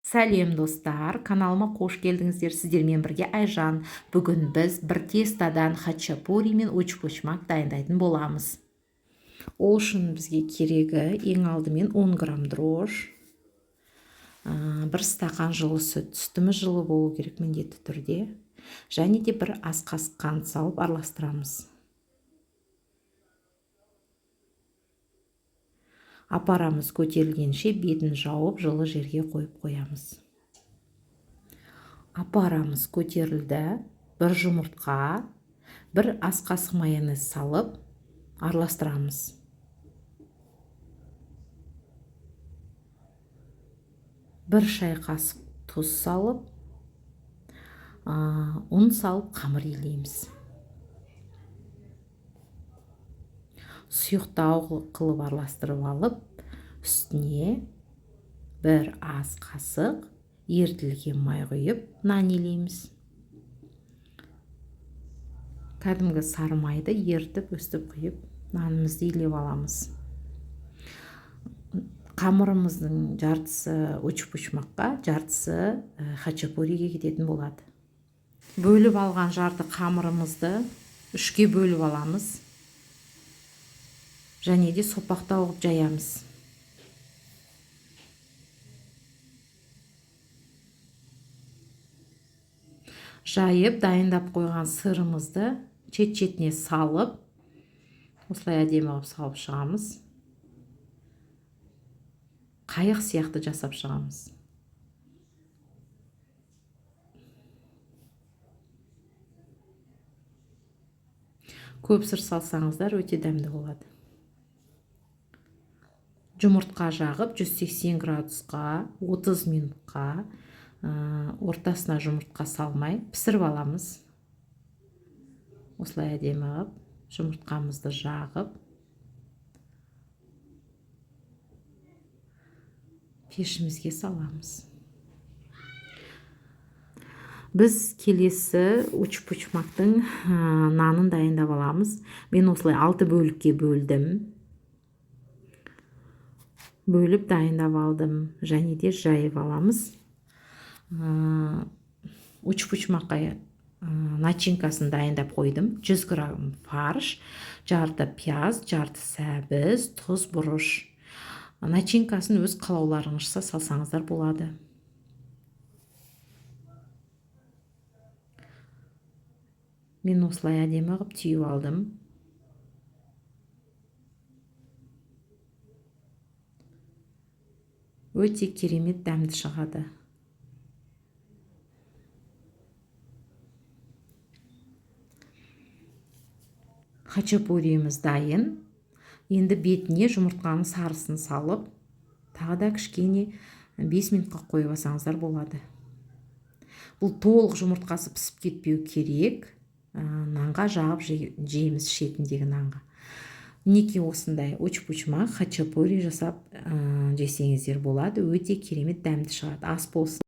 Сәлем достар, каналыма қош келдіңіздер. Сіздермен бірге Айжан. Бүгін біз бір тестадан хачапури мен учпучмак дайындайтын боламыз. Ол үшін бізге керегі ең алдымен 10 грамм дрож, 1 стақан жылы сүт. Сүтіміз жылы болу керек міндетті түрде. Және де 1 ас қасық қант салып араластырамыз. Апарамыз көтерілгенше бетін жауып жылы жерге қойып қоямыз. Апарамыз көтерілді. 1 жұмыртқа, 1 ас қасық майонез салып араластырамыз. бір шай қасық тұз салып, ұн салып қамыр илейміз. Сұйықтау қылып араластырып алып, үстіне 1 ас қасық ерітілген май құйып, нан илейміз. Кәдімгі сары майды ерітіп, өстіп құйып, нанымызды илеп аламыз. Қамырымыздың жартысы учпучмакқа, жартысы хачапуриге кететін болады. Бөліп алған жарты қамырымызды 3-ке бөліп аламыз. Және де сопақта оғып жаямыз. Жайып, дайындап қойған сырымызды чет-четіне салып, осылай әдемі қылып салып шығамыз. Қайық сияқты жасап шығамыз. Көп сыр салсаңыздар өте дәмді болады. Жұмыртқа жағып 180 градусқа 30 минутқа ортасына жұмыртқа салмай пісіріп аламыз. Осылай әдемі қылып жұмыртқамызды жағып пешімізге саламыз. Біз келесі учпучмактың нанын дайындап аламыз. Мен осылай 6 бөлікке бөлдім. Бөліп дайындап алдым. Және де жайып аламыз. Учпучмакқа начинкасын дайындап қойдым. 100 грамм фарш, жарты пияз, жарты сәбіз, тұз, бұрыш. Начинкасын өз қалауларыңызша салсаңыздар болады. Мен осылай әдемі қылып түйіп алдым. Өте керемет дәмді шығады. Хачапуриіміз дайын. Енді бетіне жұмыртқаның сарысын салып, тағы да кішкене 5 минутқа қойып алсаңыздар болады. Бұл толық жұмыртқасы пісіп кетпеу керек. Нанға жағып жейміз, шетіндегі нанға. Мінекей осындай учпучмак, хачапури жасап жесеңіздер болады. Өте керемет дәмді шығады. Ас болсын.